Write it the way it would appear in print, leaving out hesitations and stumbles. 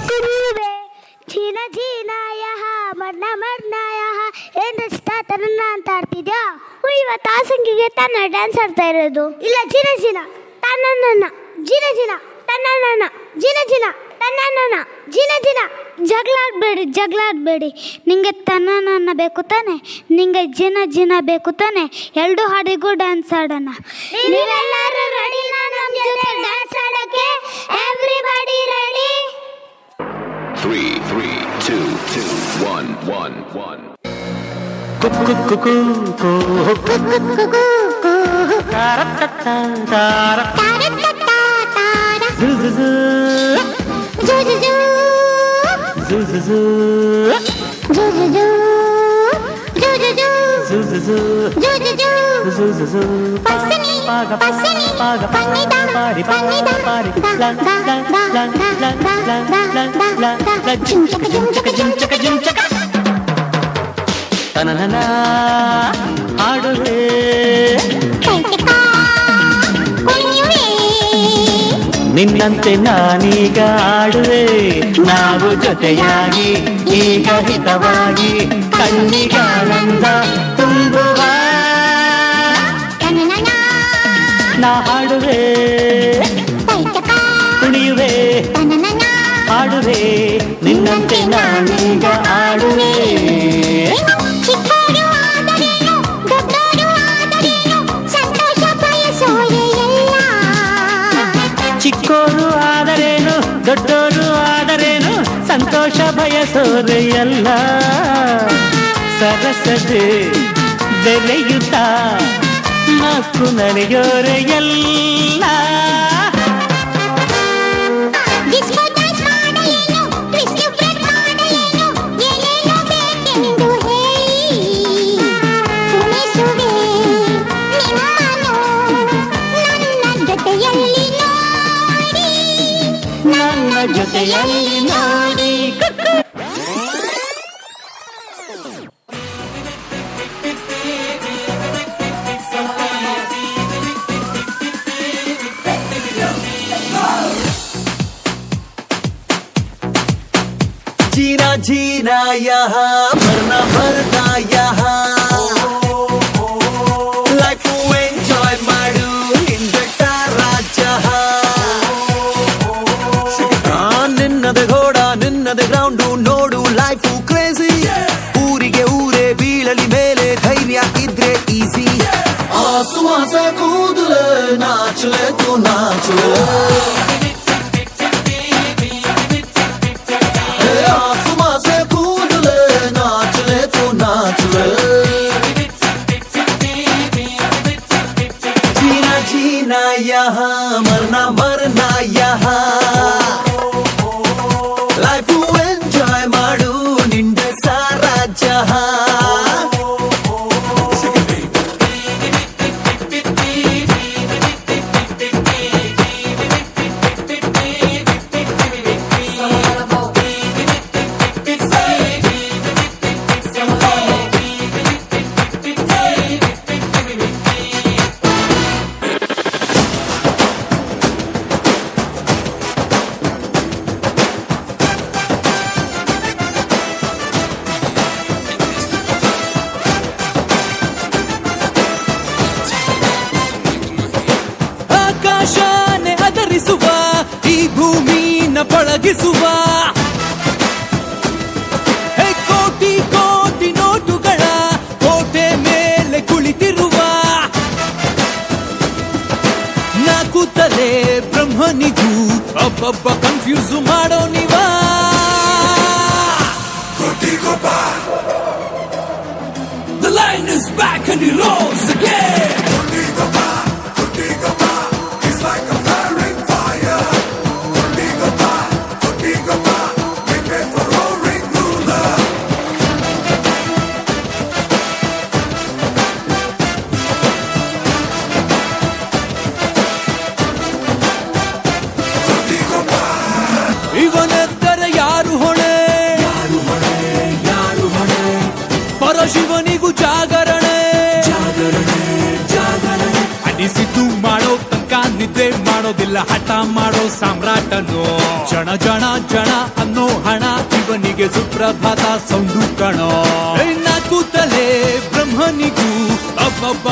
ಕುಡಿಯುವೆ ಚೀನ ಚೀನಾಯ ಮರ್ನ ಮರ್ನಾಯ ಏನ್ ತನ್ನ ಅಂತ ಆಡ್ತಿದ್ಯಾ? ಇವತ್ತು ಆ ಸಂಗಿಗೆ ತಾನ ಡ್ಯಾನ್ಸ್ ಆಡ್ತಾ ಇರೋದು. ಇಲ್ಲ ಚೀನ ಚೀನ ತನ್ನ ಜಿನ ಜಿನ ತನ್ನ ಜಿನ ಜಿನ ತನ್ನ ಜಿನ ಜಿನ. ಜಗಳಾಡ್ಬೇಡಿ. ನಿಂಗೆ ತನ್ನ ಬೇಕು ತಾನೆ, ನಿಂಗೆ ಜಿನ ಜಿನ ಬೇಕು ತಾನೆ. ಎರಡು ಹಾಡಿಗೂ ಡ್ಯಾನ್ಸ್ ಆಡೋಣ. ನೀವೆಲ್ಲರೂ ರೆಡಿ ನಮ್ಮ ಜೊತೆ ಡ್ಯಾನ್ಸ್ ಆಡೋಕ್ಕೆ? Everybody ready? 3, 2, 1, 1, 1. ತನನ ಹಾಡುವೆ ನಿನ್ನಂತೆ ನಾನೀಗ ಆಡುವೆ. ನಾವು ಜೊತೆಯಾಗಿ ಈಗ ಹಿತವಾಗಿ ಕಣ್ಣಿಗಾನಂದ ತುಂಬುವ ನಾ ಹಾಡುವೆ ಕುಣಿಯುವೆ ಹಾಡುವೆ ನಿನ್ನಂತೆ ನಾನೀಗ ಆಡುವೆ. ಚಿಕ್ಕೋರು ಆದರೇನು ದೊಡ್ಡೋರು ಆದರೇನು ಸಂತೋಷ ಬಯಸೋರೆಯಲ್ಲ. ಸರಸದೆ ಬೆರೆಯುತ್ತ ನಾಕು ನಡೆಯೋರೆಯಲ್ಲ. ನನ್ನ ಜೊತೆಯಲ್ಲಿ ನೋಡಿ जीना जीना यहाँ मरना मरना यहाँ लाइफ ಎಂಜಾಯ್ ಮಾಡು ಹಿಂದಟ್ಟ ರಾಜ್ಯ. ನಿನ್ನದೆ ಘೋಡ ನಿನ್ನದೆ ಗ್ರೌಂಡು ನೋಡು ಲೈಫು ಕ್ರೇಜಿ. ಊರಿಗೆ ಊರೇ ಬೀಳಲಿ ಮೇಲೆ ಧೈರ್ಯ ಇದ್ರೆ ಈಸಿ. ಆಸುವಾಸ ಕೂದಲು ನಾಚಲೆ ತು ನಾಚಲೆ यहाँ मरना मरना यहाँ लाइफ ಎಂಜಾಯ್ ಮಾಡು ನಿಂದ ಸಾರಾ ಜಹಾ. ಆಕಾಶನೆ ಅದರಿಸುವ ಈ ಭೂಮಿನ ಪಳಗಿಸುವ ಕೋಟಿ ಕೋಟಿ ನೋಟುಗಳ ಕೋಟೆ ಮೇಲೆ ಕುಳಿತಿರುವ ನಾಲ್ಕು ತಲೆ ಬ್ರಹ್ಮನಿಗೂ ಅಬ್ಬಬ್ಬ ಕನ್ಫ್ಯೂಸ್ ಮಾಡೋ ನೀವ. The line is back and he rolls again. ಇವನೆದ್ದರೆ ಯಾರು ಹೊಣೆ ಪರಶಿವನಿಗೂ ಜಾಗರಣೆ ಅನಿಸಿದ್ದು ಮಾಡೋ ತನಕ ನಿದ್ರೆ ಮಾಡೋದಿಲ್ಲ ಹಠ ಮಾಡೋ ಸಾಮ್ರಾಟನು ಜಣ ಜಣ ಜಣ ಅನ್ನೋ ಹಣ ಇವನಿಗೆ ಸುಪ್ರಭಾತ ಸೌಂಡು ಕಣೋ ನಾ ಕೂತಲೇ ಬ್ರಹ್ಮನಿಗೂ ಅಬ್ಬಬ್ಬ